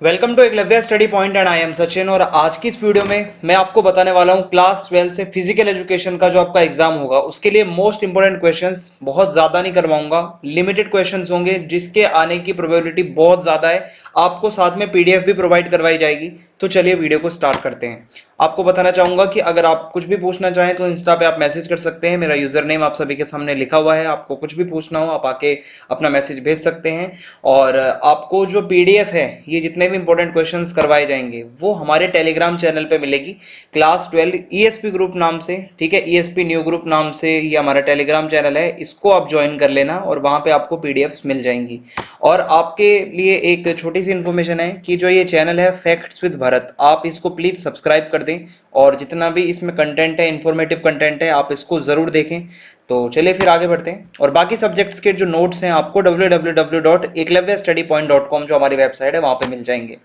Welcome to Eklavya Study Point and I am Sachin. और आज की इस वीडियो में मैं आपको बताने वाला हूं क्लास 12 से फिजिकल एजुकेशन का जो आपका एग्जाम होगा उसके लिए मोस्ट इंपोर्टेंट क्वेश्चंस। बहुत ज्यादा नहीं करवाऊंगा, लिमिटेड क्वेश्चंस होंगे जिसके आने की प्रोबेबिलिटी बहुत ज्यादा है। आपको साथ में पीडीएफ भी प्रोवाइड करवाई जाएगी। तो चलिए वीडियो को स्टार्ट करते हैं। आपको बताना चाहूंगा कि अगर आप कुछ भी पूछना चाहें तो इंस्टा पे आप मैसेज कर सकते हैं। मेरा यूजर नेम आप सभी के सामने लिखा हुआ है। आपको कुछ भी पूछना हो आप आके अपना मैसेज भेज सकते हैं। और आपको जो पीडीएफ है, ये जितने भी इंपॉर्टेंट क्वेश्चंस करवाए जाएंगे वो हमारे टेलीग्राम चैनल पे मिलेगी। क्लास 12 ईएसपी ग्रुप नाम से, ठीक है, ईएसपी न्यू ग्रुप नाम से ये हमारा टेलीग्राम चैनल है। इसको आप ज्वाइन कर लेना और वहां पे आपको पीडीएफ्स मिल जाएंगी। और आपके लिए एक छोटी सी इंफॉर्मेशन है कि जो ये चैनल है फैक्ट्स विद भरत, आप इसको प्लीज सब्सक्राइब कर दें। और जितना भी इसमें कंटेंट है, इंफॉर्मेटिव कंटेंट है, आप इसको जरूर देखें। तो चलिए फिर आगे बढ़ते हैं। और बाकी सब्जेक्ट्स के जो नोट्स हैं आपको www.eklavyastudypoint.com जो हमारी वेबसाइट है वहां पे मिल जाएंगे।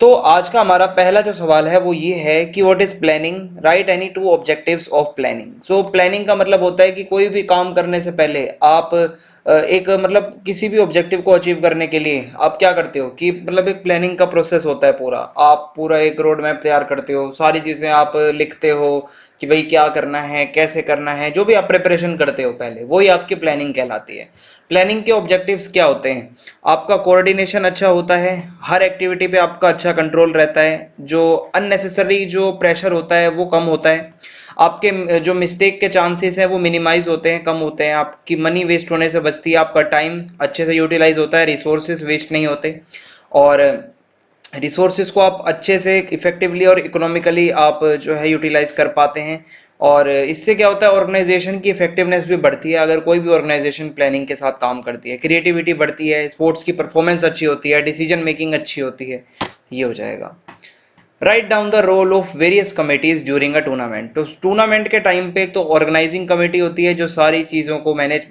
तो आज का हमारा पहला जो सवाल है वो ये है कि what is planning, right any two objectives of planning. So planning का मतलब होता है कि कोई भी काम करने से पहले आप एक मतलब किसी भी ऑब्जेक्टिव को अचीव करने के लिए आप क्या करते हो कि मतलब एक प्लानिंग का प्रोसेस होता है पूरा। आप पूरा एक रोड मैप तैयार करते हो, सारी चीजें आप लिखते हो कि भाई क्या करना है, कैसे करना है, जो भी आप प्रिपरेशन करते हो पहले वही आपकी प्लानिंग कहलाती है। प्लानिंग के ऑब्जेक्टिव्स क्या होते हैं? आपका कोऑर्डिनेशन अच्छा होता है, हर एक्टिविटी पे आपका अच्छा कंट्रोल रहता है, जो अननेसेसरी जो प्रेशर होता है वो कम होता है, आपके जो मिस्टेक के चांसेस हैं वो मिनिमाइज होते हैं, कम होते हैं, आपकी मनी वेस्ट होने से बचती है, आपका टाइम अच्छे से यूटिलाइज होता है, रिसोर्सेज वेस्ट नहीं होते। और रिसोर्सेज को आप अच्छे से इफेक्टिवली और इकोनॉमिकली आप जो है यूटिलाइज कर पाते हैं। और इससे क्या होता है, ऑर्गेनाइजेशन की इफेक्टिवनेस भी बढ़ती है। अगर कोई भी ऑर्गेनाइजेशन प्लानिंग के साथ काम करती है, क्रिएटिविटी बढ़ती है, स्पोर्ट्स की परफॉर्मेंस अच्छी होती है, डिसीजन मेकिंग अच्छी होती है। ये हो जाएगा। Write down the role of various committees during a tournament. तो टूर्नामेंट के टाइम पे तो ऑर्गेनाइजिंग कमेटी होती है जो सारी चीज़ों को मैनेज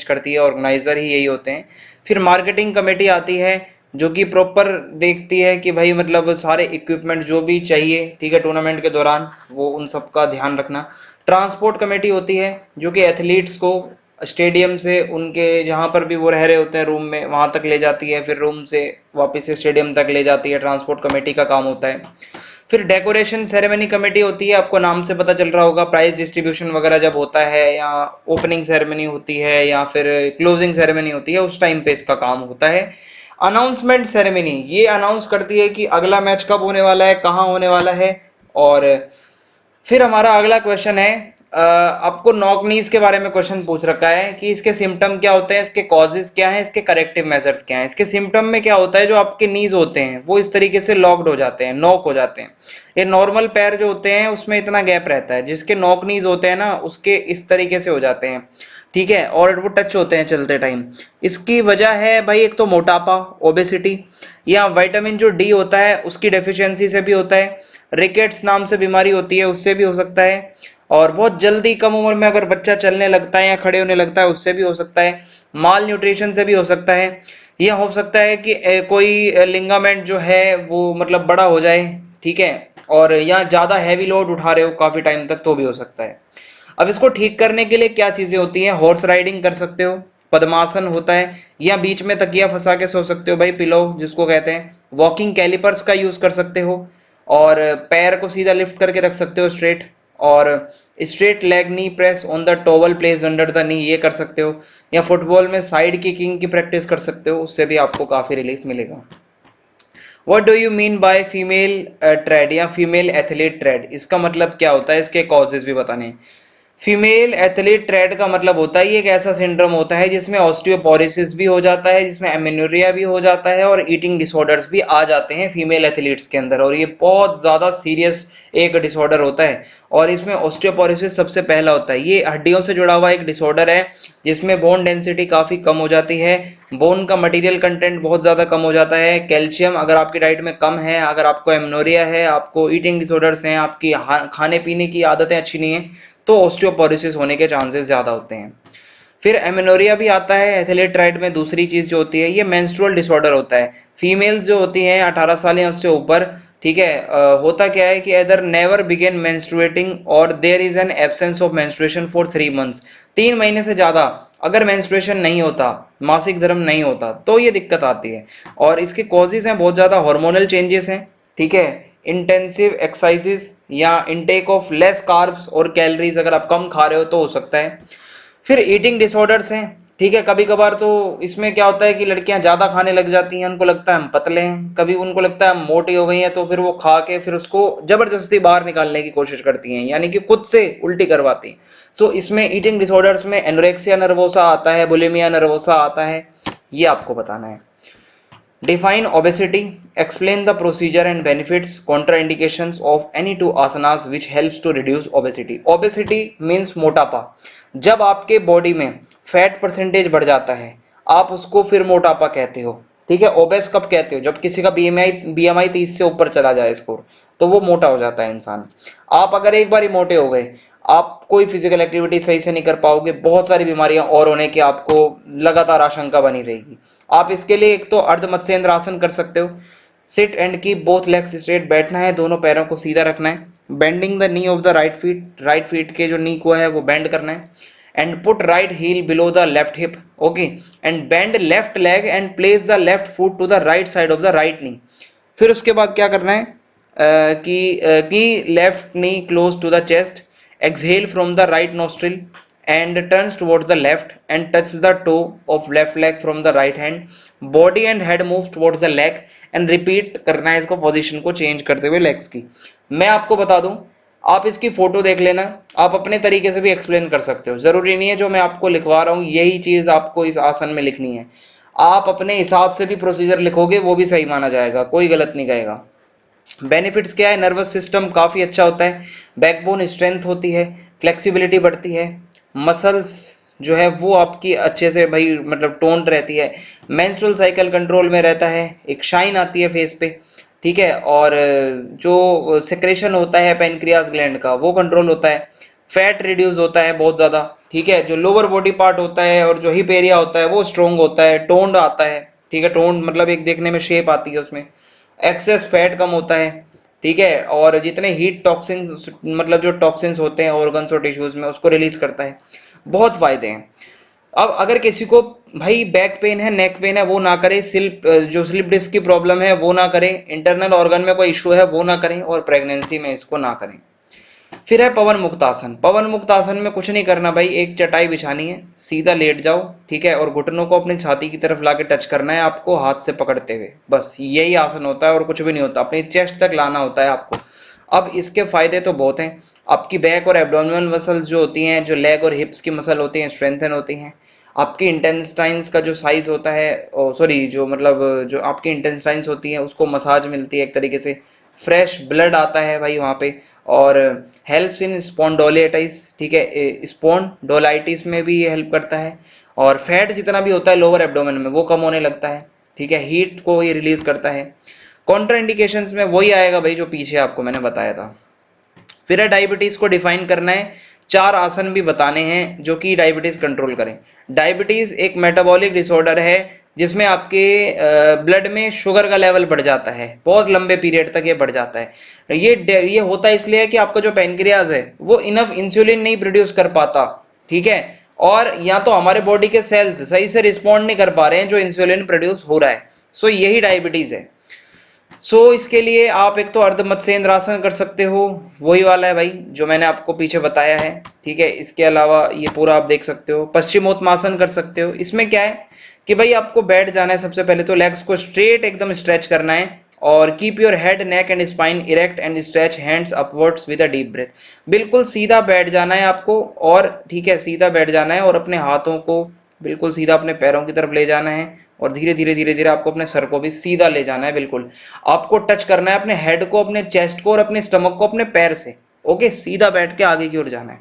करती है, ऑर्गेनाइजर ही यही होते हैं। फिर मार्केटिंग कमेटी आती है जो कि प्रॉपर देखती है कि भाई मतलब सारे इक्विपमेंट जो भी चाहिए, ठीक है, टूर्नामेंट के दौरान वो उन सब का ध्यान रखना। ट्रांसपोर्ट कमेटी होती है जो कि एथलीट्स को स्टेडियम से उनके जहाँ पर भी वो रह रहे होते हैं रूम में वहां तक ले जाती है, फिर रूम से वापस से स्टेडियम तक ले जाती है। ट्रांसपोर्ट कमेटी का काम होता है। फिर डेकोरेशन सेरेमनी कमेटी होती है, आपको नाम से पता चल रहा होगा, प्राइज डिस्ट्रीब्यूशन वगैरह जब होता है या ओपनिंग सेरेमनी होती है या फिर क्लोजिंग सेरेमनी होती है उस टाइम पे इसका काम होता है। अनाउंसमेंट सेरेमनी ये अनाउंस करती है कि अगला मैच कब होने वाला है, कहाँ होने वाला है। और फिर हमारा अगला क्वेश्चन है, आपको नॉक नीज के बारे में क्वेश्चन पूछ रखा है कि इसके सिम्टम क्या होते हैं, इसके कॉजेज क्या हैं, इसके करेक्टिव मेजर्स क्या हैं। इसके सिम्टम में क्या होता है, जो आपके नीज होते हैं वो इस तरीके से लॉक्ड हो जाते हैं, नॉक हो जाते हैं। ये नॉर्मल पैर जो होते हैं उसमें इतना गैप रहता है, जिसके नॉक नीज होते हैं ना उसके इस तरीके से हो जाते हैं, ठीक है, और वो टच होते हैं चलते टाइम। इसकी वजह है भाई एक तो मोटापा, ओबेसिटी, या विटामिन जो डी होता है उसकी डेफिशिएंसी से भी होता है। रिकेट्स नाम से बीमारी होती है उससे भी हो सकता है। और बहुत जल्दी कम उम्र में अगर बच्चा चलने लगता है या खड़े होने लगता है उससे भी हो सकता है। माल न्यूट्रिशन से भी हो सकता है। यह हो सकता है कि कोई लिगामेंट जो है वो मतलब बड़ा हो जाए, ठीक है, और या ज्यादा हैवी लोड उठा रहे हो काफी टाइम तक तो भी हो सकता है। अब इसको ठीक करने के लिए क्या चीजें होती हैं, हॉर्स राइडिंग कर सकते हो, पद्मासन होता है, या बीच में तकिया फंसा के सो सकते हो भाई, पिलो जिसको कहते हैं। वॉकिंग कैलिपर्स का यूज कर सकते हो। और पैर को सीधा लिफ्ट करके रख सकते हो स्ट्रेट। और straight leg knee press on the towel place under the knee, ये कर सकते हो। या फुटबॉल में साइड किकिंग की प्रैक्टिस कर सकते हो, उससे भी आपको काफी रिलीफ मिलेगा। What do you mean by female trade या फीमेल एथलीट ट्रेड, इसका मतलब क्या होता है, इसके कॉजेज भी बताने हैं। फीमेल एथलीट ट्रेड का मतलब होता है ये एक ऐसा सिंड्रोम होता है जिसमें ऑस्टियोपोरोसिस भी हो जाता है, जिसमें एमेनोरिया भी हो जाता है और ईटिंग डिसऑर्डर्स भी आ जाते हैं फीमेल एथलीट्स के अंदर। और ये बहुत ज्यादा सीरियस एक डिसऑर्डर होता है। और इसमें ऑस्टियोपोरोसिस सबसे पहला होता है। ये हड्डियों से जुड़ा हुआ एक डिसऑर्डर है जिसमें बोन डेंसिटी काफी कम हो जाती है, बोन का मटेरियल कंटेंट बहुत ज्यादा कम हो जाता है, कैल्शियम अगर आपकी डाइट में कम है, अगर आपको एमेनोरिया है, आपको ईटिंग डिसऑर्डर्स हैं, आपकी खाने पीने की आदतें अच्छी नहीं है, तो ऑस्टियोपोरोसिस होने के चांसेस ज्यादा होते हैं। फिर एमेनोरिया भी आता है एथलीट ट्राइड में। दूसरी चीज जो होती है ये मेंस्ट्रुअल डिसऑर्डर होता है। फीमेल्स जो होती हैं 18 साल या उससे ऊपर, ठीक है, होता क्या है कि एदर नेवर बिगेन मेंस्ट्रुएटिंग और there is an absence of menstruation for 3 months. 3 महीने से ज्यादा अगर मेंस्ट्रुएशन नहीं होता, मासिक धर्म नहीं होता, तो ये दिक्कत आती है। और इसके कॉजेज हैं बहुत ज़्यादा, हार्मोनल चेंजेस हैं, ठीक है, इंटेंसिव एक्सरसाइजेस या इनटेक ऑफ लेस कार्ब्स और कैलोरीज, अगर आप कम खा रहे हो तो हो सकता है। फिर ईटिंग डिसऑर्डर्स हैं, ठीक है, कभी कभार तो इसमें क्या होता है कि लड़कियां ज्यादा खाने लग जाती हैं, उनको लगता है हम पतले हैं, कभी उनको लगता है हम मोटी हो गई हैं, तो फिर वो खा के फिर उसको जबरदस्ती बाहर निकालने की कोशिश करती हैं, यानी कि खुद से उल्टी करवाती हैं। सो इसमें ईटिंग डिसऑर्डर्स में एनोरेक्सिया नर्वोसा आता है, बुलिमिया नर्वोसा आता है, ये आपको बताना है। Define obesity. Explain the procedure and benefits, contraindications of any two asanas which helps to reduce obesity. Obesity means मोटापा। जब आपके बॉडी में फैट परसेंटेज बढ़ जाता है, आप उसको फिर मोटापा कहते हो, ठीक है। ओबेस कब कहते हो? जब किसी का बीएमआई 30 से ऊपर चला जाए स्कोर, तो वो मोटा हो जाता है इंसान। आप अगर एक बार ही मोटे हो गए, आप कोई फिजिकल एक्टिविटी सही से नहीं कर पाओगे, बहुत सारी बीमारियां और होने की आपको लगातार आशंका बनी रहेगी। आप इसके लिए एक तो अर्ध मत्स्येंद्र आसन कर सकते हो। Sit and keep both legs straight, बैठना है, दोनों पैरों को सीधा रखना है। Bending the knee of the right feet के जो नी को है वो बेंड करना है। And put right heel below the left hip, okay. And bend left leg and place the left foot to the right side of the right knee. फिर उसके बाद क्या करना है कि left knee close to the chest, exhale from the right nostril and turns towards the left and touch the toe of left leg from the right hand, body and head moves towards the leg and repeat करना है इसको, position को change करते हुए legs की। मैं आपको बता दूं, आप इसकी फोटो देख लेना, आप अपने तरीके से भी एक्सप्लेन कर सकते हो, जरूरी नहीं है जो मैं आपको लिखवा रहा हूँ यही चीज आपको इस आसन में लिखनी है। आप अपने हिसाब से भी प्रोसीजर लिखोगे, वो भी सही माना जाएगा, कोई गलत नहीं कहेगा। बेनिफिट्स क्या है? नर्वस सिस्टम काफ़ी अच्छा होता है, बैकबोन स्ट्रेंथ होती है, फ्लेक्सिबिलिटी बढ़ती है, मसल्स जो है वो आपकी अच्छे से भाई मतलब टोन्ड रहती है, मेंस्ट्रुअल साइकिल कंट्रोल में रहता है, एक शाइन आती है फेस पे, ठीक है। और जो सेक्रेशन होता है पेनक्रियाज ग्लैंड का वो कंट्रोल होता है, फैट रिड्यूस होता है बहुत ज़्यादा, ठीक है। जो लोअर बॉडी पार्ट होता है और जो हिप एरिया होता है वो स्ट्रोंग होता है, टोन्ड आता है, ठीक है। टोन्ड मतलब एक देखने में शेप आती है उसमें, एक्सेस फैट कम होता है, ठीक है। और जितने हीट टॉक्सिन्स मतलब जो टॉक्सिन्स होते हैं ऑर्गन्स और टिश्यूज में, उसको रिलीज करता है। बहुत फायदे हैं। अब अगर किसी को भाई बैक पेन है, नेक पेन है, वो ना करे, स्लिप डिस्क की प्रॉब्लम है वो ना करें, इंटरनल ऑर्गन में कोई इशू है वो ना करें, और प्रेगनेंसी में इसको ना करें। फिर है पवन मुक्त आसन। पवन मुक्त आसन में कुछ नहीं करना भाई, एक चटाई बिछानी है, सीधा लेट जाओ, ठीक है, और घुटनों को अपनी छाती की तरफ लाके टच करना है आपको हाथ से पकड़ते हुए, बस यही आसन होता है और कुछ भी नहीं होता, अपनी चेस्ट तक लाना होता है आपको। अब इसके फायदे तो बहुत हैं, आपकी बैक और एब्डोमिनल मसल्स जो होती हैं, जो लेग और हिप्स की मसल होती हैं, स्ट्रेंथन होती हैं। आपकी इंटेस्टाइन्स का जो साइज होता है, सॉरी जो मतलब जो आपकी इंटेस्टाइन्स होती हैं उसको मसाज मिलती है एक तरीके से, फ्रेश ब्लड आता है भाई वहाँ पे। और हेल्प्स इन स्पॉन्डोलाइटिस, ठीक है, स्पॉन्डोलाइटिस में भी ये हेल्प करता है। और फैट जितना भी होता है लोअर एब्डोमेन में वो कम होने लगता है, ठीक है, हीट को ये रिलीज करता है। कॉन्ट्राइंडिकेशंस में वही आएगा भाई जो पीछे आपको मैंने बताया था। फिर है डायबिटीज को डिफाइन करना है, 4 आसन भी बताने हैं जो कि डायबिटीज कंट्रोल करें। डायबिटीज एक मेटाबॉलिक डिसऑर्डर है जिसमें आपके ब्लड में शुगर का लेवल बढ़ जाता है, बहुत लंबे पीरियड तक ये बढ़ जाता है। ये होता है इसलिए कि आपका जो पेनक्रियाज है वो इनफ इंसुलिन नहीं प्रोड्यूस कर पाता, ठीक है, और या तो हमारे बॉडी के सेल्स सही से रिस्पॉन्ड नहीं कर पा रहे हैं जो इंसुलिन प्रोड्यूस हो रहा है। सो यही डायबिटीज है। इसके लिए आप एक तो अर्ध मत्स्येंद्रासन कर सकते हो, वही वाला है भाई जो मैंने आपको पीछे बताया है, ठीक है। इसके अलावा ये पूरा आप देख सकते हो, पश्चिमोत्तानासन कर सकते हो। इसमें क्या है कि भाई आपको बैठ जाना है, सबसे पहले तो लेग्स को स्ट्रेट एकदम स्ट्रेच करना है, और keep your head neck and spine erect and stretch hands upwards with a deep breath. बिल्कुल सीधा बैठ जाना है आपको, और ठीक है सीधा बैठ जाना है, और अपने हाथों को बिल्कुल सीधा अपने पैरों की तरफ ले जाना है, और धीरे धीरे धीरे धीरे आपको अपने सर को भी सीधा ले जाना है। बिल्कुल आपको टच करना है अपने हेड को, अपने चेस्ट को और अपने स्टमक को अपने पैर से, ओके। सीधा बैठ के आगे की ओर जाना है।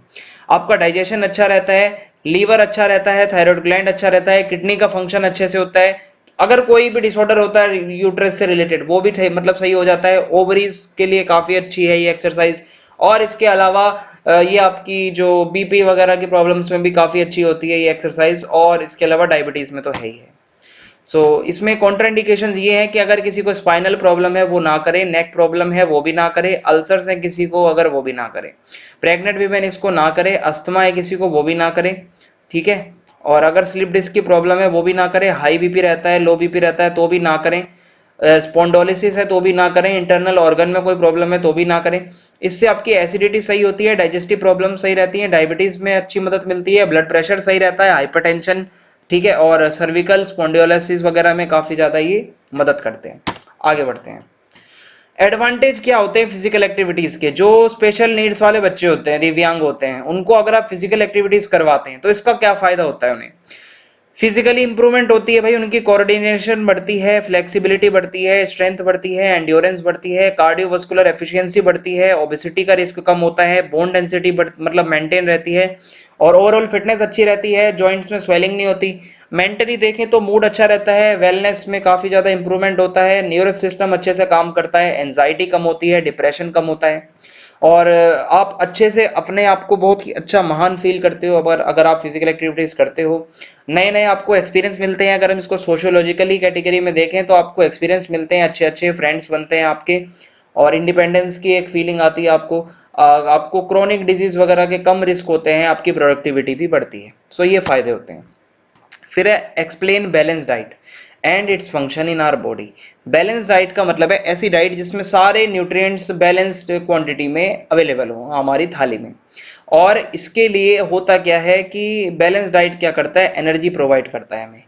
आपका डाइजेशन अच्छा रहता है, लीवर अच्छा रहता है, थायराइड ग्लैंड अच्छा रहता है, किडनी का फंक्शन अच्छे से होता है। अगर कोई भी डिसऑर्डर होता है यूट्रस से रिलेटेड वो भी मतलब सही हो जाता है। ओवरीज के लिए काफी अच्छी है ये एक्सरसाइज। और इसके अलावा ये आपकी जो बीपी वगैरह की प्रॉब्लम्स में भी काफी अच्छी होती है ये एक्सरसाइज, और इसके अलावा डायबिटीज में तो है ही है। इसमें कॉन्ट्राइंडिकेशंस ये है कि अगर किसी को स्पाइनल प्रॉब्लम है वो ना करे, नेक प्रॉब्लम है वो भी ना करे, अल्सर्स है किसी को अगर वो भी ना करे, प्रेग्नेंट वीमेन इसको ना करे, अस्थमा है किसी को वो भी ना करे, ठीक है। और अगर स्लिप डिस्क की प्रॉब्लम है वो भी ना करें, हाई बीपी रहता है, लो बीपी रहता है तो भी ना करें, स्पॉन्डोलिसिस है तो भी ना करें, इंटरनल ऑर्गन में कोई प्रॉब्लम है तो भी ना करें। इससे आपकी एसिडिटी सही होती है, डाइजेस्टिव प्रॉब्लम सही रहती है, डायबिटीज में अच्छी मदद मिलती है, ब्लड प्रेशर सही रहता है, हाइपरटेंशन, ठीक है, और सर्विकल स्पॉन्डिलोलिसिस वगैरह में काफी ज्यादा ये मदद करते हैं। आगे बढ़ते हैं। एडवांटेज क्या होते हैं फिजिकल एक्टिविटीज के? जो स्पेशल नीड्स वाले बच्चे होते हैं, दिव्यांग होते हैं, उनको अगर आप फिजिकल एक्टिविटीज करवाते हैं तो इसका क्या फायदा होता है उन्हें? फिजिकली इंप्रूवमेंट होती है भाई, उनकी कोऑर्डिनेशन बढ़ती है, फ्लेक्सिबिलिटी बढ़ती है, स्ट्रेंथ बढ़ती है, एंड्योरेंस बढ़ती है, कार्डियोवास्कुलर एफिशिएंसी बढ़ती है, ओबेसिटी का रिस्क कम होता है, बोन डेंसिटी मतलब मेंटेन रहती है, और ओवरऑल फिटनेस अच्छी रहती है, जॉइंट्स में स्वेलिंग नहीं होती। मेंटली देखें तो मूड अच्छा रहता है, वेलनेस में काफी ज्यादा इंप्रूवमेंट होता है, न्यूरस सिस्टम अच्छे से काम करता है, एंजाइटी कम होती है, डिप्रेशन कम होता है, और आप अच्छे से अपने आप को बहुत ही अच्छा महान फील करते हो अगर अगर आप फिजिकल एक्टिविटीज करते हो। नए नए आपको एक्सपीरियंस मिलते हैं, अगर हम इसको सोशियोलॉजिकली कैटेगरी में देखें तो आपको एक्सपीरियंस मिलते हैं, अच्छे अच्छे फ्रेंड्स बनते हैं आपके, और इंडिपेंडेंस की एक फीलिंग आती है आपको। आपको क्रोनिक डिजीज वगैरह के कम रिस्क होते हैं, आपकी प्रोडक्टिविटी भी बढ़ती है। सो ये फायदे होते हैं। फिर है explain balance diet and its function in our body. Balance diet का मतलब है ऐसी डाइट जिसमें सारे न्यूट्रिएंट्स बैलेंस्ड क्वांटिटी में अवेलेबल हो हमारी थाली में। और इसके लिए होता क्या है कि बैलेंस डाइट क्या करता है, एनर्जी प्रोवाइड करता है हमें,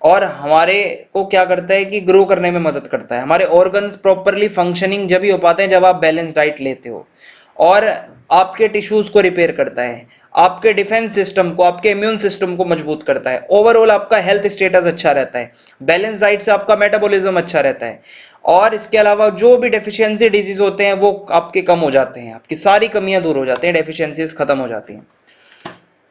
और हमारे को क्या करता है कि ग्रो करने में मदद करता है। हमारे ऑर्गन्स प्रॉपरली फंक्शनिंग जब ही हो पाते हैं जब आप बैलेंस डाइट लेते हो, और आपके टिश्यूज को रिपेयर करता है, आपके डिफेंस सिस्टम को, आपके इम्यून सिस्टम को मजबूत करता है, ओवरऑल आपका हेल्थ स्टेटस अच्छा रहता है। बैलेंस डाइट से आपका मेटाबॉलिज्म अच्छा रहता है, और इसके अलावा जो भी डेफिशिएंसी डिजीज होते हैं वो आपके कम हो जाते हैं, आपकी सारी कमियां दूर हो जाती हैं, डेफिशिएंसीज खत्म हो जाती हैं।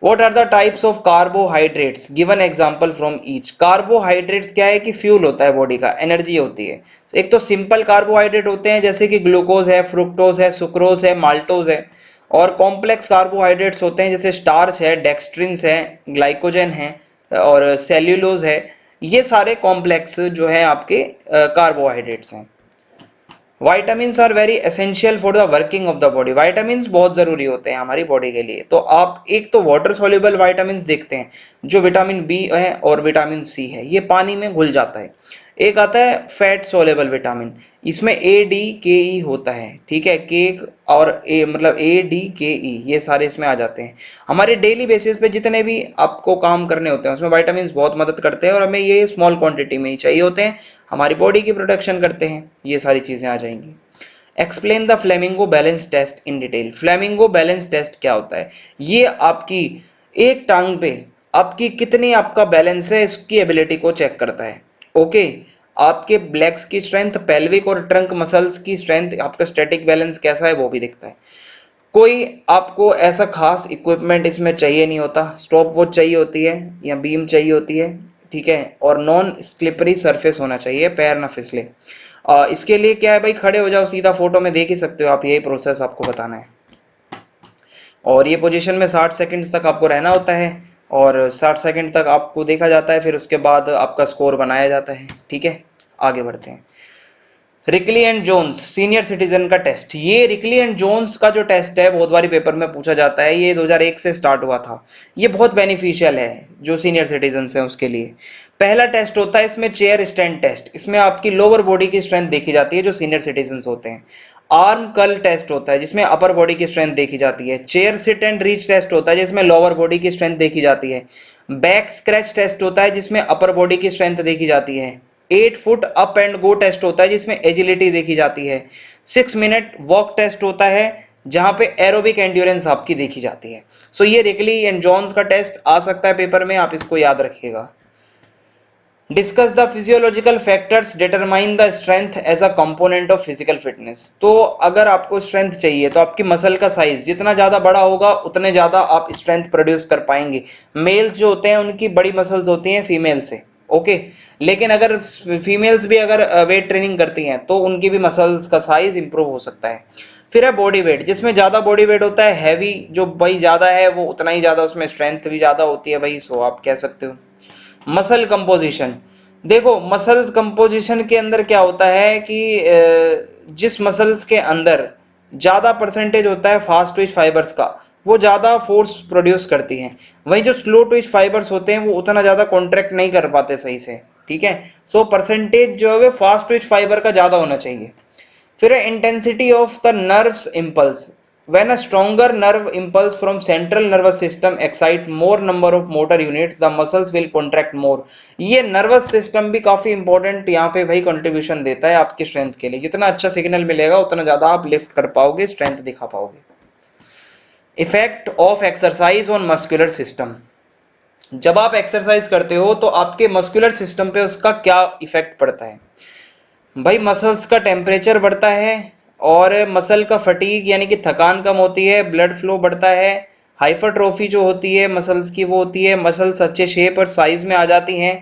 What are the types of carbohydrates? Given example from each. Carbohydrates क्या है कि फ्यूल होता है बॉडी का, एनर्जी होती है। एक तो सिंपल कार्बोहाइड्रेट होते हैं जैसे कि ग्लूकोज है, फ्रुक्टोज है, सुक्रोज है, माल्टोज है, और कॉम्प्लेक्स कार्बोहाइड्रेट्स होते हैं जैसे स्टार्च है, डेक्सट्रिन्स है, ग्लाइकोजन है, और सेल्यूलोज है। ये सारे कॉम्प्लेक्स जो है आपके कार्बोहाइड्रेट्स हैं। Vitamins are very essential for the working of the body. Vitamins बहुत जरूरी होते हैं हमारी बॉडी के लिए। तो आप एक तो वाटर सॉल्युबल वाइटामिन्स देखते हैं जो विटामिन बी है और विटामिन सी है, ये पानी में घुल जाता है। एक आता है फैट सॉल्युबल विटामिन, इसमें ए डी के ई होता है, ठीक है, केक और ए मतलब ए डी के ई ये सारे इसमें आ जाते हैं। हमारे डेली बेसिस पे जितने भी आपको काम करने होते हैं उसमें वाइटामिन्स बहुत मदद करते हैं, और हमें ये स्मॉल क्वांटिटी में ही चाहिए होते हैं, हमारी बॉडी की प्रोटेक्शन करते हैं। ये सारी चीजें आ जाएंगी। Explain the flamingo balance test in detail. Flamingo balance test क्या होता है? ये आपकी एक टांग पे आपकी कितनी आपका बैलेंस है इसकी एबिलिटी को चेक करता है। ओके, आपके ब्लैक्स की स्ट्रेंथ, पेल्विक और ट्रंक मसल्स की स्ट्रेंथ, आपका स्टैटिक बैलेंस कैसा है वो भी दिखता है। कोई आपको ऐसा खास इक्विपमेंट इसमें चाहिए नहीं होता, स्टॉप वॉच चाहिए होती है या बीम चाहिए होती है, ठीक है, और नॉन स्लिपरी सरफेस होना चाहिए, पैर ना फिसले। इसके लिए क्या है भाई, खड़े हो जाओ सीधा, फोटो में देख ही सकते हो आप, यही प्रोसेस आपको बताना है। और ये पोजीशन में 60 सेकंड्स तक आपको रहना होता है, और 60 सेकंड तक आपको देखा जाता है, फिर उसके बाद आपका स्कोर बनाया जाता है, ठीक है। आगे बढ़ते हैं। Rikli and Jones senior citizen का टेस्ट। ये रिकली एंड जोन्स का जो टेस्ट है बहुत बारी पेपर में पूछा जाता है, ये 2001 से स्टार्ट हुआ था। ये बहुत बेनिफिशियल है जो सीनियर सिटीजन हैं उसके लिए। पहला टेस्ट होता है इसमें चेयर स्टैंड टेस्ट, इसमें आपकी लोअर बॉडी की स्ट्रेंथ देखी जाती है जो सीनियर सिटीजन होते हैं। आर्म कर्ल टेस्ट होता है जिसमें अपर बॉडी की स्ट्रेंथ देखी जाती है। Chair sit and reach test होता है जिसमें लोअर बॉडी की स्ट्रेंथ देखी जाती है। बैक स्क्रैच टेस्ट होता है जिसमें अपर बॉडी की स्ट्रेंथ देखी जाती है। 8 foot up and go test होता है जिसमें एजिलिटी देखी जाती है। 6 मिनट वॉक टेस्ट होता है जहां पे एरोबिक एंड्योरेंस आपकी देखी जाती है। सो ये रिकली एंड जॉन्स का टेस्ट आ सकता है पेपर में, आप इसको याद रखिएगा। Discuss the physiological factors determine the strength as a component of physical fitness. तो अगर आपको स्ट्रेंथ चाहिए तो आपकी मसल का साइज जितना ज्यादा बड़ा होगा उतने ज्यादा आप स्ट्रेंथ प्रोड्यूस कर पाएंगे। मेल्स जो होते हैं उनकी बड़ी मसल्स होती हैं फीमेल से, ओके, लेकिन अगर फीमेल्स भी अगर वेट ट्रेनिंग करती हैं तो उनकी भी मसल्स का साइज इंप्रूव हो सकता है। फिर है बॉडी वेट, जिसमें ज्यादा बॉडी वेट होता है, हैवी जो भाई ज्यादा है वो उतना ही ज्यादा उसमें स्ट्रेंथ भी ज्यादा होती है भाई, सो आप कह सकते हो। मसल कंपोजिशन, देखो मसल्स कंपोजिशन के अंदर क्या होता है कि जिस मसल्स के अंदर ज्यादा परसेंटेज होता है फास्ट ट्विच फाइबर्स का वो ज़्यादा फोर्स प्रोड्यूस करती हैं। वहीं जो स्लो ट्विच फाइबर्स होते हैं वो उतना ज़्यादा कॉन्ट्रैक्ट नहीं कर पाते सही से, ठीक है। सो परसेंटेज जो है फास्ट ट्विच फाइबर का ज़्यादा होना चाहिए। फिर है intensity of the nerves impulse. When a stronger nerve impulse from central nervous system excite more number of motor units, the muscles will contract more। ये नर्वस सिस्टम भी काफी इंपॉर्टेंट यहाँ पे भाई कंट्रीब्यूशन देता है आपकी स्ट्रेंथ के लिए। जितना अच्छा सिग्नल मिलेगा उतना ज्यादा आप लिफ्ट कर पाओगे, स्ट्रेंथ दिखा पाओगे। Effect of exercise on muscular system. जब आप एक्सरसाइज करते हो तो आपके मस्कुलर सिस्टम पे उसका क्या इफेक्ट पड़ता है? भाई मसल्स का टेम्परेचर बढ़ता है और मसल का फटीग यानी कि थकान कम होती है, ब्लड फ्लो बढ़ता है, हाइपरट्रोफी जो होती है मसल्स की वो होती है, मसल्स अच्छे शेप और साइज में आ जाती हैं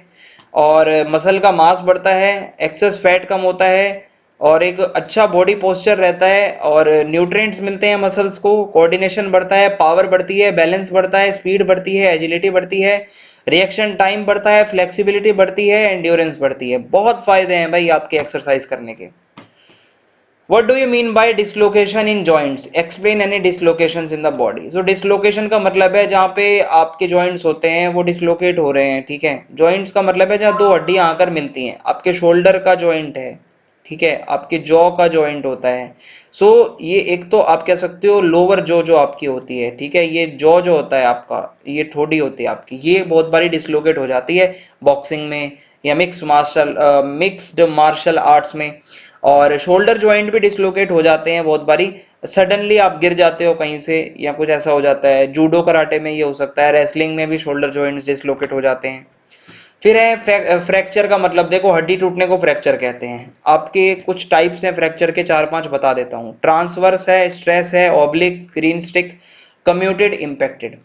और मसल का मास बढ़ता है, एक्सेस फैट कम होता है और एक अच्छा बॉडी पोस्चर रहता है और न्यूट्रिएंट्स मिलते हैं मसल्स को, कोऑर्डिनेशन बढ़ता है, पावर बढ़ती है, बैलेंस बढ़ता है, स्पीड बढ़ती है, एजिलिटी बढ़ती है, रिएक्शन टाइम बढ़ता है, फ्लेक्सिबिलिटी बढ़ती है, एंड्योरेंस बढ़ती है। बहुत फायदे हैं भाई आपके एक्सरसाइज करने के। What do you mean by dislocation in joints? Explain any dislocations in the body. So dislocation का मतलब है जहाँ पे आपके joints होते हैं वो dislocate हो रहे हैं, ठीक है। joints का मतलब है जहाँ दो हड्डियां आकर मिलती हैं। आपके shoulder का joint है, ठीक है, आपके jaw का joint होता है। सो ये एक तो आप कह सकते हो लोअर जॉ जो आपकी होती है, ठीक है, ये जॉ जो होता है आपका, ये ठोड़ी होती है आपकी, ये बहुत बारी डिसलोकेट हो जाती है बॉक्सिंग में या मिक्स्ड मार्शल आर्ट्स में। और शोल्डर ज्वाइंट भी डिसलोकेट हो जाते हैं बहुत बारी, सडनली आप गिर जाते हो कहीं से या कुछ ऐसा हो जाता है। जूडो कराटे में ये हो सकता है, रेसलिंग में भी शोल्डर ज्वाइंट्स डिसलोकेट हो जाते हैं। फिर है फ्रैक्चर का मतलब, देखो हड्डी टूटने को फ्रैक्चर कहते हैं। आपके कुछ टाइप्स हैं फ्रैक्चर के, 4-5 बता देता हूँ। ट्रांसवर्स है, स्ट्रेस है, oblique, green stick, commuted, impacted.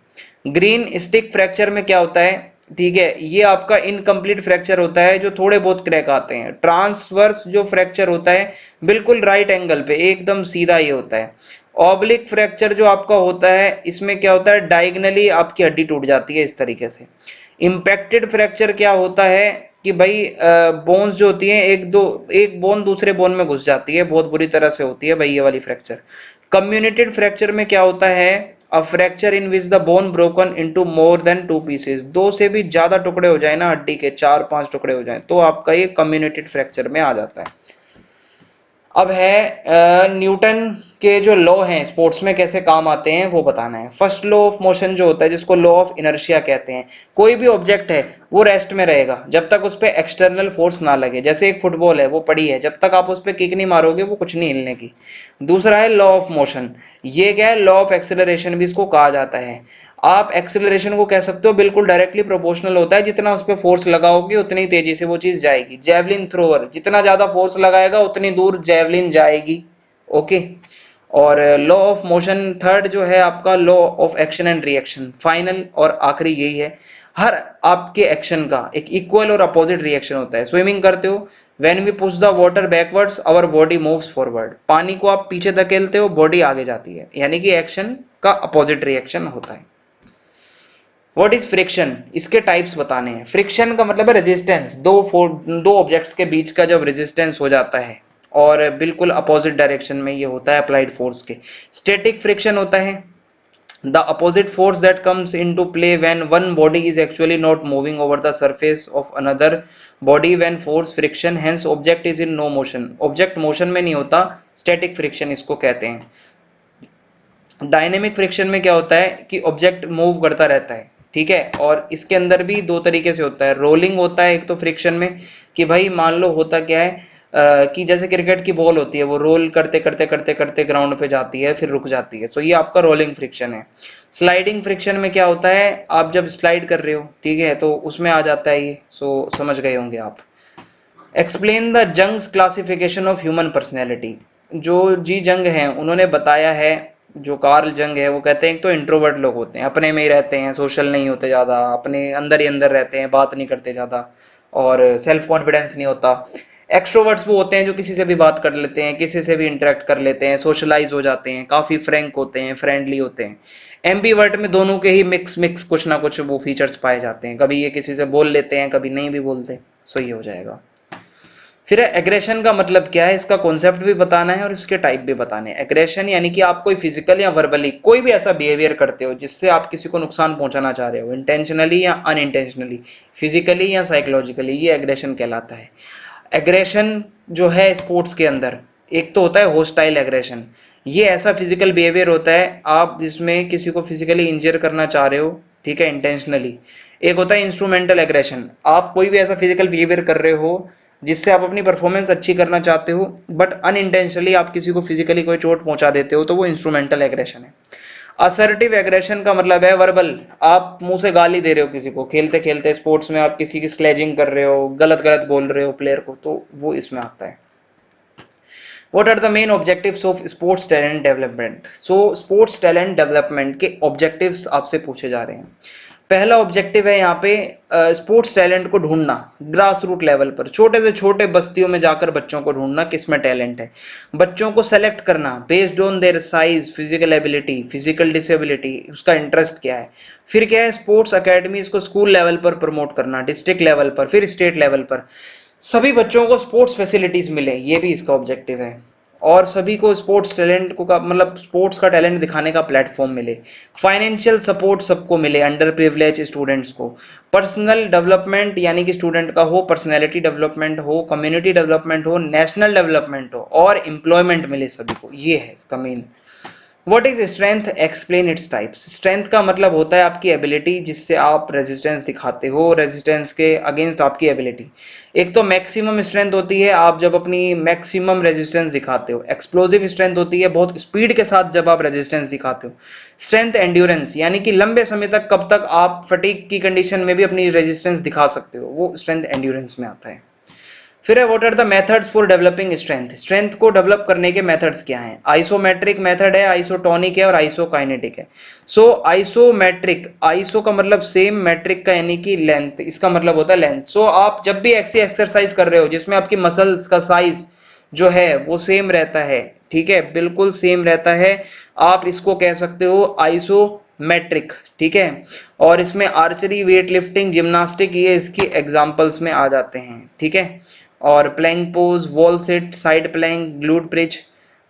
Green stick fracture में क्या होता है, ठीक है, ये आपका इनकम्प्लीट फ्रैक्चर होता है जो थोड़े बहुत क्रैक आते हैं। ट्रांसवर्स जो फ्रैक्चर होता है बिल्कुल राइट एंगल पे एकदम सीधा ये होता है। ऑब्लिक फ्रैक्चर जो आपका होता है इसमें क्या होता है, डायगनली आपकी हड्डी टूट जाती है इस तरीके से। इम्पैक्टेड फ्रैक्चर क्या होता है कि भाई बोन्स जो होती हैं एक बोन दूसरे बोन में घुस जाती है, बहुत बुरी तरह से होती है भाई ये वाली फ्रैक्चर। कम्युनिटेड फ्रैक्चर में क्या होता है, a fracture in which the bone broken into more than 2 pieces. दो से भी ज्यादा टुकड़े हो जाए ना हड्डी के, 4-5 टुकड़े हो जाए तो आपका ये कम्युनिटेड फ्रैक्चर में आ जाता है। अब है न्यूटन के जो लॉ हैं स्पोर्ट्स में कैसे काम आते हैं वो बताना है। फर्स्ट लॉ ऑफ मोशन जो होता है जिसको लॉ ऑफ इनर्शिया कहते हैं, कोई भी ऑब्जेक्ट है वो रेस्ट में रहेगा जब तक उस पर एक्सटर्नल फोर्स ना लगे। जैसे एक फुटबॉल है वो पड़ी है, जब तक आप उस पर किक नहीं मारोगे वो कुछ नहीं हिलने की। दूसरा है लॉ ऑफ मोशन, ये क्या है, लॉ ऑफ एक्सेलरेशन भी इसको कहा जाता है। आप एक्सेलरेशन को कह सकते हो बिल्कुल डायरेक्टली प्रोपोर्शनल होता है, जितना उस पर फोर्स लगाओगे उतनी तेजी से वो चीज जाएगी। जेवलिन थ्रोअर जितना ज्यादा फोर्स लगाएगा उतनी दूर जेवलिन जाएगी, ओके। और लॉ ऑफ मोशन थर्ड जो है आपका law of action and reaction, final और आखिरी यही है, हर आपके एक्शन का एक इक्वल और अपोजिट रिएक्शन होता है। स्विमिंग करते हो, when we push the water backwards our body moves forward. पानी को आप पीछे धकेलते हो बॉडी आगे जाती है, यानी कि एक्शन का अपोजिट रिएक्शन होता है। व्हाट इज फ्रिक्शन, इसके टाइप्स बताने हैं। फ्रिक्शन का मतलब है रेजिस्टेंस, दो ऑब्जेक्ट्स के बीच का जब रेजिस्टेंस हो जाता है और बिल्कुल अपोजिट डायरेक्शन में ये होता है अप्लाइड फोर्स के। स्टैटिक फ्रिक्शन होता है the opposite force that comes into play when one body is actually not moving over the surface of another body when force friction, hence object is in no motion। object motion में नहीं होता, static friction इसको कहते हैं। Dynamic friction में क्या होता है कि ऑब्जेक्ट मूव करता रहता है, ठीक है, और इसके अंदर भी दो तरीके से होता है। रोलिंग होता है एक तो फ्रिक्शन में, कि भाई मान लो होता क्या है कि जैसे क्रिकेट की बॉल होती है वो रोल करते करते करते करते ग्राउंड पे जाती है फिर रुक जाती है, तो ये आपका रोलिंग फ्रिक्शन है। स्लाइडिंग फ्रिक्शन में क्या होता है, आप जब स्लाइड कर रहे हो, ठीक है, तो उसमें आ जाता है ये, सो समझ गए होंगे आप। Explain the Jung's classification of human personality. जो जी जंग हैं उन्होंने बताया है, जो कार्ल जंग है वो कहते हैं एक तो इंट्रोवर्ट लोग होते हैं, अपने में ही रहते हैं, सोशल नहीं होते ज़्यादा, अपने अंदर ही अंदर रहते हैं, बात नहीं करते ज़्यादा और सेल्फ कॉन्फिडेंस नहीं होता। एक्सट्रोवर्ट्स वो होते हैं जो किसी से भी बात कर लेते हैं, किसी से भी इंटरेक्ट कर लेते हैं, सोशलाइज हो जाते हैं, काफ़ी फ्रैंक होते हैं, फ्रेंडली होते हैं। एम्बीवर्ट में दोनों के ही मिक्स मिक्स कुछ ना कुछ वो फीचर्स पाए जाते हैं, कभी ये किसी से बोल लेते हैं कभी नहीं भी बोलते, सो ये हो जाएगा। फिर एग्रेशन का मतलब क्या है, इसका कॉन्सेप्ट भी बताना है और इसके टाइप भी बताने हैं। एग्रेशन यानी कि आप कोई फिजिकल या वर्बली कोई भी ऐसा बिहेवियर करते हो जिससे आप किसी को नुकसान पहुंचाना चाह रहे हो, इंटेंशनली या अनइंटेंशनली, फिजिकली या साइकोलॉजिकली, ये एग्रेशन कहलाता है। एग्रेशन जो है स्पोर्ट्स के अंदर, एक तो होता है होस्टाइल एग्रेशन, ये ऐसा फिजिकल बिहेवियर होता है आप जिसमें किसी को फिजिकली इंजर करना चाह रहे हो, ठीक है, इंटेंशनली। एक होता है इंस्ट्रूमेंटल एग्रेशन, आप कोई भी ऐसा फिजिकल बिहेवियर कर रहे हो जिससे आप अपनी परफॉर्मेंस अच्छी करना चाहते हो बट अनइंटेंशनली आप किसी को फिजिकली कोई चोट पहुंचा देते हो, तो वो इंस्ट्रूमेंटल एग्रेशन है। असर्टिव एग्रेशन का मतलब है वर्बल, आप मुंह से गाली दे रहे हो किसी को, खेलते खेलते स्पोर्ट्स में आप किसी की स्लेजिंग कर रहे हो, गलत गलत बोल रहे हो प्लेयर को, तो वो इसमें आता है। What are the main objectives of sports talent development? So sports talent development के objectives आपसे पूछे जा रहे हैं। पहला ऑब्जेक्टिव है यहाँ पे स्पोर्ट्स टैलेंट को ढूंढना, ग्रास रूट लेवल पर छोटे से छोटे बस्तियों में जाकर बच्चों को ढूंढना किसमें टैलेंट है, बच्चों को सेलेक्ट करना based on their size, physical ability, physical disability, उसका इंटरेस्ट क्या है। फिर क्या है, स्पोर्ट्स अकेडमीज को स्कूल लेवल पर प्रमोट करना, डिस्ट्रिक्ट लेवल पर, फिर स्टेट लेवल पर सभी बच्चों को स्पोर्ट्स फैसिलिटीज मिले, ये भी इसका ऑब्जेक्टिव है। और सभी को स्पोर्ट्स टैलेंट को का मतलब स्पोर्ट्स का टैलेंट दिखाने का प्लेटफॉर्म मिले। फाइनेंशियल सपोर्ट सबको मिले, अंडर प्रिविलेज स्टूडेंट्स को। पर्सनल डेवलपमेंट यानी कि स्टूडेंट का हो, पर्सनैलिटी डेवलपमेंट हो, कम्युनिटी डेवलपमेंट हो, नेशनल डेवलपमेंट हो और एम्प्लॉयमेंट मिले सभी को, ये है इसका main. What is strength, explain its types. Strength का मतलब होता है आपकी एबिलिटी जिससे आप रेजिस्टेंस दिखाते हो, रेजिस्टेंस के अगेंस्ट आपकी एबिलिटी। एक तो मैक्सिमम स्ट्रेंथ होती है आप जब अपनी मैक्सिमम रेजिस्टेंस दिखाते हो, एक्सप्लोसिव स्ट्रेंथ होती है बहुत स्पीड के साथ जब आप रेजिस्टेंस दिखाते हो। स्ट्रेंथ एंड्योरेंस यानी कि लंबे समय तक कब तक आप फटीग की कंडीशन में भी अपनी रेजिस्टेंस दिखा सकते हो, वो स्ट्रेंथ एंड्योरेंस में आता है। फिर है what are the methods for developing strength. Strength को डेवलप करने के मेथड्स क्या हैं। आइसोमेट्रिक मेथड है, आइसोटोनिक है और आइसोकाइनेटिक है। सो आइसोमेट्रिक, आइसो का मतलब सेम, मैट्रिक का यानी कि लेंथ, इसका मतलब होता है लेंथ। सो आप जब भी ऐसी एक्सरसाइज कर रहे हो जिसमें आपकी मसल्स का साइज जो है वो सेम रहता है, ठीक है, बिल्कुल सेम रहता है, आप इसको कह सकते हो आइसोमेट्रिक, ठीक है। और इसमें आर्चरी, वेट लिफ्टिंग, जिम्नास्टिक ये इसकी एग्जांपल्स में आ जाते हैं, ठीक है। और plank pose, wall sit, side plank, glute bridge.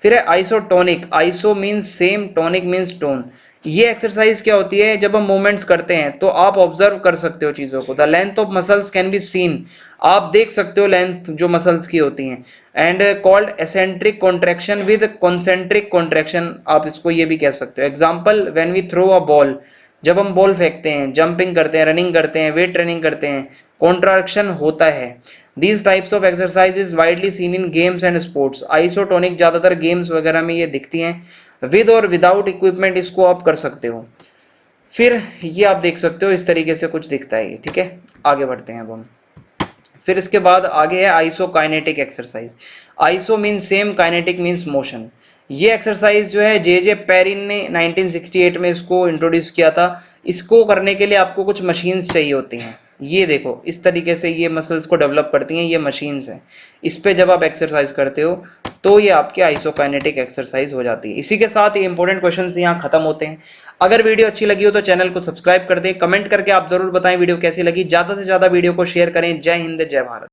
फिर है isotonic, iso means same, tonic means tone. ये एक्सरसाइज क्या होती है, जब हम मूवमेंट्स करते हैं तो आप ऑब्जर्व कर सकते हो चीजों को। The length of muscles can be seen, आप देख सकते हो लेंथ जो मसल्स की होती हैं। And called eccentric contraction with concentric contraction, आप इसको ये भी कह सकते हो। Example, when we throw a ball, जब हम बॉल फेंकते हैं, जंपिंग करते हैं, रनिंग करते हैं, वेट ट्रेनिंग करते हैं, कॉन्ट्रैक्शन होता है। These types of exercise is widely seen in games and sports. Isotonic ज्यादातर गेम्स वगैरह में ये दिखती हैं। विद और विदाउट इक्विपमेंट इसको आप कर सकते हो। फिर ये आप देख सकते हो इस तरीके से कुछ दिखता है ये, ठीक है। आगे बढ़ते हैं अब हम। फिर इसके बाद आगे है isokinetic exercise. Iso means same, kinetic means motion. ये एक्सरसाइज जो है जे पेरिन ने 1968 में इसको इंट्रोड्यूस किया था। इसको करने के लिए आपको कुछ मशीन्स चाहिए होती हैं, ये देखो इस तरीके से ये मसल्स को डेवलप करती हैं, ये मशीन्स हैं। इस पे जब आप एक्सरसाइज करते हो तो ये आपके आइसोकाइनेटिक एक्सरसाइज हो जाती है। इसी के साथ ये इंपॉर्टेंट क्वेश्चंस यहाँ खत्म होते हैं। अगर वीडियो अच्छी लगी हो तो चैनल को सब्सक्राइब कर दें, कमेंट करके आप जरूर बताएं वीडियो कैसी लगी, ज्यादा से ज्यादा वीडियो को शेयर करें। जय हिंद, जय भारत।